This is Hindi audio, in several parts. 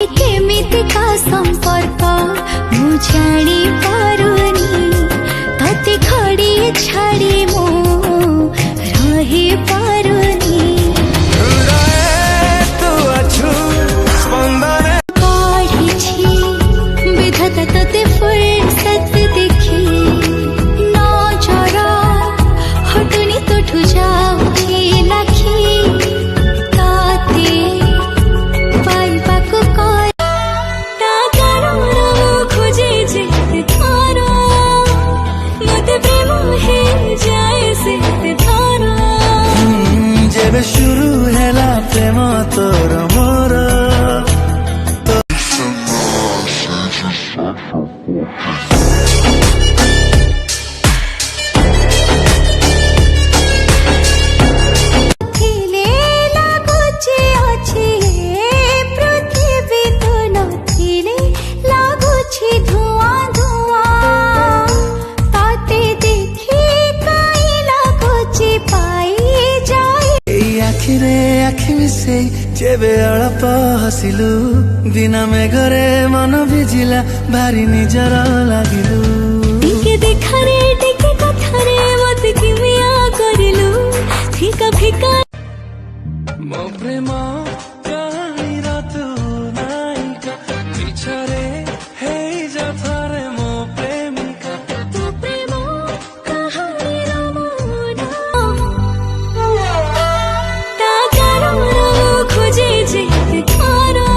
केमितिका संपर्क मु जानी पारुनी तते खड़ी छाड़ी मु रही पारुनी काढ़ी छी विधाता तते फुर्सत देखी नजरा हटुनी तो ठुजाउठी लाखी ताते पाइबाको जेबे शुरू हैला प्रेम तोर मोर आखि मिसे जेबे अड़प हसिलु बिना मेघरे मन भिजिला भारी निजर लागिलु टिके देखारे टिके कथारे मते किमिया करिलु फीका फीका मो प्रेम कहानी रात नायिका पिछरे हे जाथारे मो प्रेमिका तो प्रेम कहानी रमना खोजे जे थारा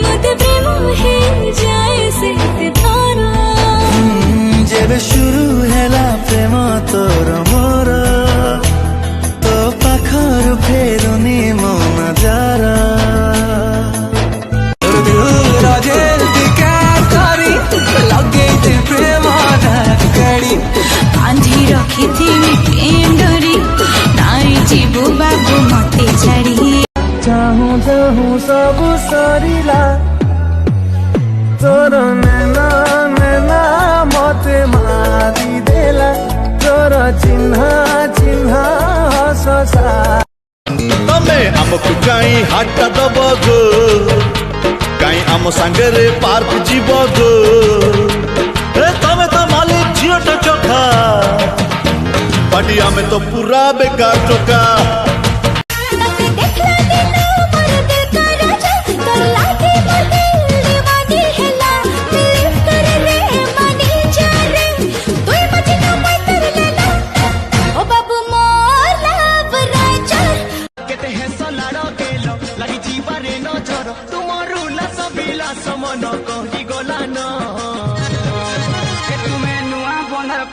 मते प्रेम हे जाए से थारा जेबे शुरू हैला प्रेम तोर मोर तो पाखर फेरुनी मो नजारा आंधी रखी थी प्रेम डोरी नारी जीवो बाबू मते छाड़ी चाहूं चाहूं सब सरिला तोर नैना नैना मते मारी देला तोर चिन्हा चिन्हा हससा तमे हमकु काई हाट दब गो काई आम सांगरे पार्क जीव गो तमे तो मालिक झियोट चोखा पाटी आमे तो पूरा बेकार चोखा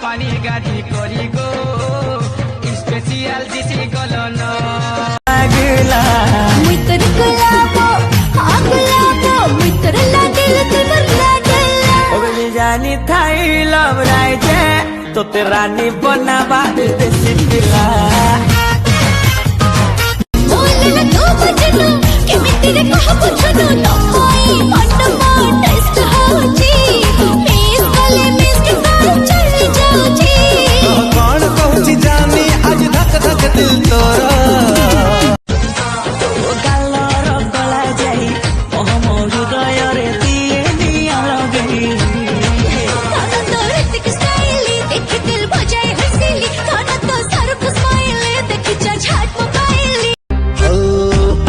पानी गाड़ी करी गो स्पेशल जिसी गलन अगला मित्र गुलाबो गुलाबो मित्र लागिल तुमर लागला ओबे जानी थाई लव राइजे तो ते रानी बनावा देसी पिला बोलला तो बजनो केमिति रे कह बुझनो नई मनवा टेस्ट होची मिस कले मिस के साथ चल जाऊची कौन कहूची जानी आज धक धक दिल तोरा गालर गला जाई ओ मोर हृदय रे दिए निया लगे ताना तो ऋतिक स्टाइल देख दिल बजाए हसीली ताना तो सरफ स्माइल देख झाट मोबाइल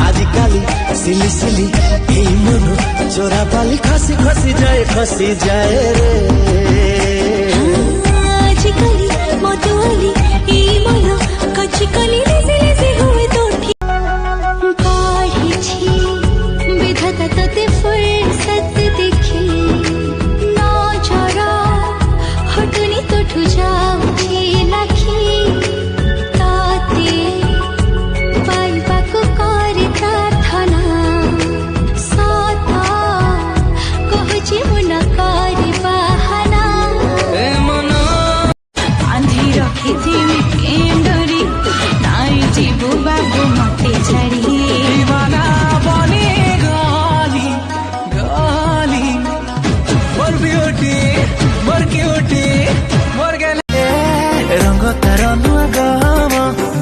आजिकाली सिली सिली ए मन चोरा पाली खसी जाए रे आजिकाली मधुआली ई मन कच्ची कली लेसे लेसे हुए तोठी काढ़ी छी विधाता तते फुर्सत देखी नजरा हटुनी तो ठुजाउठी लाखी ताते पाइबाको करता थाना साता कहूची मु न करी बहाना आंधी रखी थी प्रेम डोरी नारी जीवो बाबू मते छाड़ी दीवाना बने गाली गाली मोर ब्यूटी मोर क्यूटी मोर गले रंग तार नुआ गम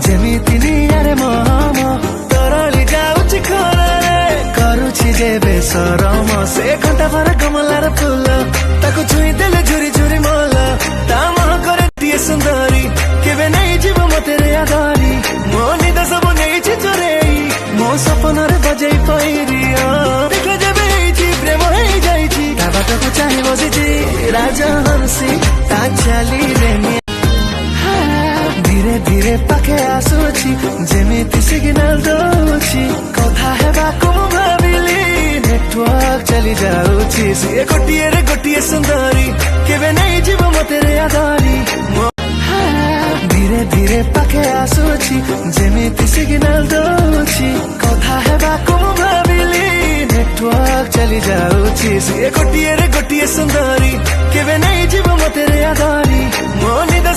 जेमिति नियारे मम तरली जाउची खरारे करूची जेबे ସରମ ସେ ଘଣ୍ଟା ଭର କମଲାର ଫୁଲ ତାକୁ ଛୁଇଁ ଦେଲେ ଝୁରି ଝୁରି ମଲ ତା ମହକରେ ଟିଏ ସୁନ୍ଦରୀ କେବେ ନେଇଯିବ ମତେ ରେ ଆଦରି ମୋ ନିଦ ସବୁ ନେଇଛି ଚୋରେଇ ମୋ ସପନରେ ବଜେଇ ପଇରି ଦେଖ ଯେବେ ହେଇଛି ପ୍ରେମ ହେଇଯାଇଛି ତା ବାଟକୁ ଚାହିଁ ବସିଛି ରାଜହଂସୀ ତା ଚାଲିରେ ଧୀରେ ଧୀରେ ପାଖେ ଆସୁଛି ଯେମିତି ସିଗ୍ନାଲ ଦଉଛି କଥା ହେବାକୁ ମୁଁ ଭାବିଲି ନେଟୱାର୍କ ଚାଲି ଯାଉଛି ସିଏ ଗୋଟିଏରେ ଗୋଟିଏ ସୁନ୍ଦରୀ କେବେ ନେଇଯିବ ମତେ ରେ ଆଦରି ଧୀରେ ଧୀରେ ପାଖେ ଆସୁଛି ଯେମିତି ସିଗ୍ନାଲ ଦଉଛି କଥା ହେବାକୁ ମୁଁ ଭାବିଲି ନେଟୱାର୍କ ଚାଲି ଯାଉଛି ସିଏ ଗୋଟିଏରେ ଗୋଟିଏ ସୁନ୍ଦରୀ କେବେ ନେଇଯିବ ମତେ ରେ ଆଦରି ମୋ ନିଦ